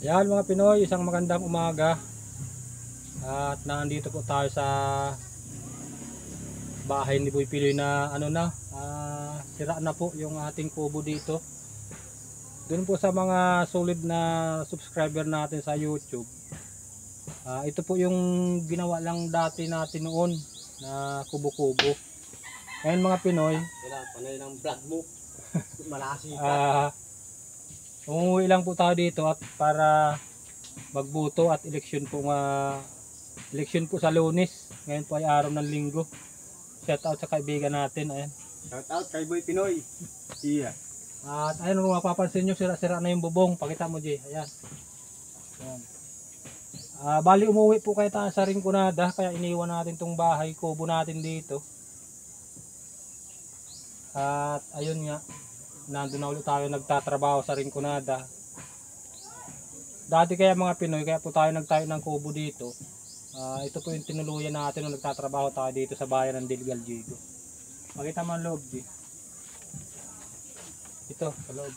Yan mga Pinoy, isang magandang umaga. At nandito po tayo sa bahay ni Boy Piloy na sira na po yung ating kubo dito. Doon po sa mga solid na subscriber natin sa YouTube. Ito po yung ginawa lang dati natin noon na kubo-kubo. Ngayon mga Pinoy, Panay ng vlog mo. Malasi ka. umuwi lang po tayo dito at para magbuto at eleksyon po sa Lunes. Ngayon po ay araw ng Linggo. Shout out sa kaibigan natin, ayan. Shout out kay Boy Pinoy. Iya. At ayun, kung mapapansin nyo, sira-sira na yung bubong. Pakita mo, Jay. Ayan. Ayan. Bali umuwi po kayo tayo sa Rinconada, kaya iniwan natin tong bahay kubo natin dito. At ayun nga, nandun na ulit tayo nagtatrabaho sa Rinconada. Dati kaya mga Pinoy, kaya po tayo nagtayo ng kubo dito. Ito po yung tinuluyan natin nung nagtatrabaho tayo dito sa bayan ng Dilgaljigo. Makita mo ang loob, G. Ito, sa loob.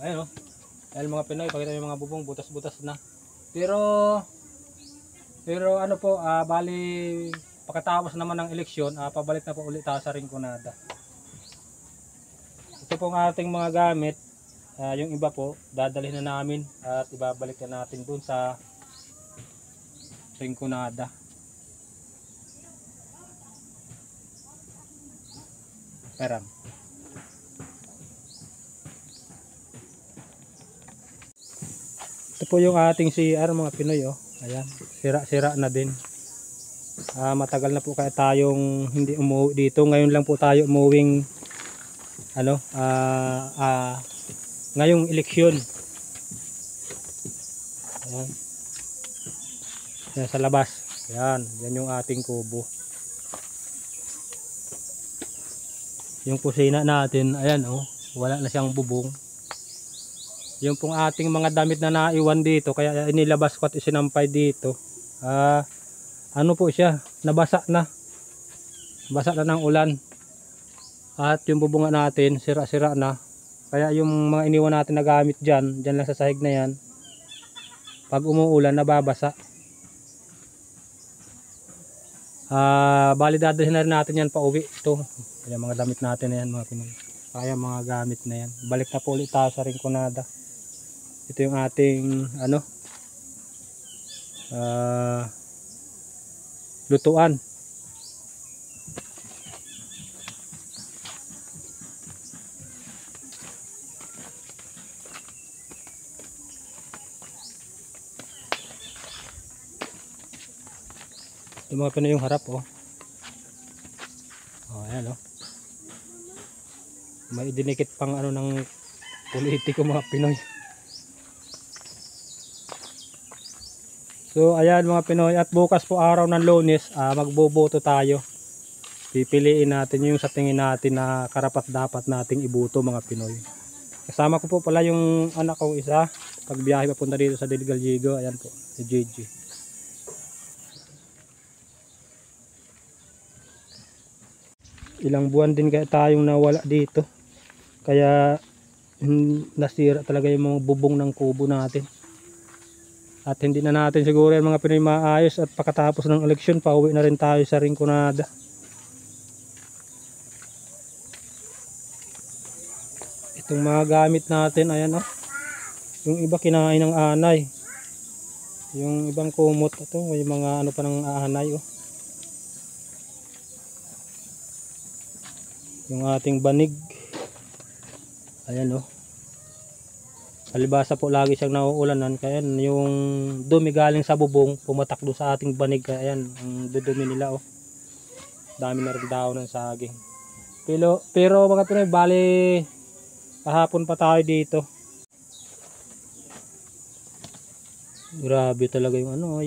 Ayun o. Dahil mga Pinoy, pakita mo yung mga bubong, butas-butas na. Pero ano po, bali, pagkatapos naman ng eleksyon, pabalik na po ulit tayo sa Rinconada. Ito po ang ating mga gamit. Yung iba po, dadalhin na namin at ibabalik na natin dun sa Rinconada. Peram. Ito po yung ating CR mga Pinoy, oh. Ayan, sira-sira na din. Matagal na po kaya tayong hindi umuwi dito. Ngayon lang po tayo umuwing ngayong eleksyon. Ayan. Ayan sa labas. Ayan, yan yung ating kubo. Yung kusina natin, ayan oh, wala na siyang bubong. Yung pong ating mga damit na naiwan dito, kaya inilabas ko at isinampay dito. Ano po siya, nabasa na. Basa na ng ulan. At yung bubunga natin, sira-sira na. Kaya yung mga iniwan natin na gamit dyan lang sa sahig na yan. Pag umuulan, nababasa. Bali dadalhin na rin natin yan pa uwi. Ito, yung mga damit natin na yan mga Pinoy. Kaya mga gamit na yan. Balik na po ulit tayo sa Rinconada. Ito yung ating lutuan. Yung mga Pinoy yung harap oh. Ayan oh. May dinikit pang ng politiko mga Pinoy. So ayan mga Pinoy, at bukas po araw ng Lunes, magboboto tayo. Pipiliin natin yung sa tingin natin na karapat dapat nating iboto mga Pinoy. Kasama ko po pala yung anak ko isa, pagbiyahe papunta dito sa Dilgaljigo. Ayan po, si Gigi. Ilang buwan din kaya tayong nawala dito. Kaya nasira talaga yung mga bubong ng kubo natin. At hindi na natin siguro yung mga Pinoy maayos, at pagkatapos ng eleksyon pauwi na rin tayo sa Rinconada. Itong mga gamit natin, ayan oh. Yung iba kinain ng anay. Yung ibang kumot, ito may mga pa ng anay oh. Yung ating banig, ayan oh. Palibasa po lagi siyang nauulanan, kaya yung dumi galing sa bubong pumatak do sa ating banig. Kaya ayan, ang dudumi nila oh. Dami na rin daw ng saging. Pero mga Pinoy, bali kahapon pa tayo dito. Grabe talaga yung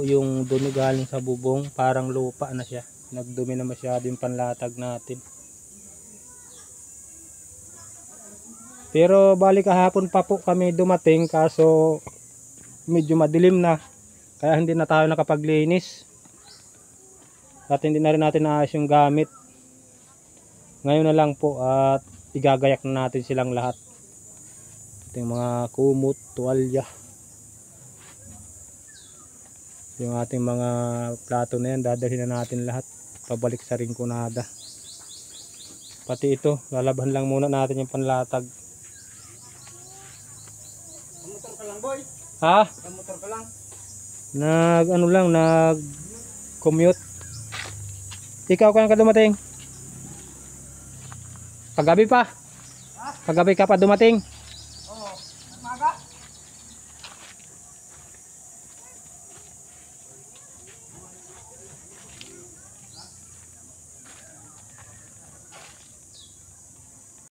yung dumi galing sa bubong, parang lupa na siya. Nagdumi na masyado yung panlatag natin. Pero bali kahapon pa po kami dumating, kaso medyo madilim na. Kaya hindi na tayo nakapaglinis. At hindi na rin natin naayos yung gamit. Ngayon na lang po at igagayak na natin silang lahat. ating mga kumot, tuwalya. Yung ating mga plato na yan, dadalhin na natin lahat pabalik sa Rinconada. Pati ito, lalaban lang muna natin yung panlatag. Motor ka lang, boy. Ha? Motor ka lang. Nag commute. Ikaw kailan ka dumating? Kagabi pa. Kagabi ka pa dumating.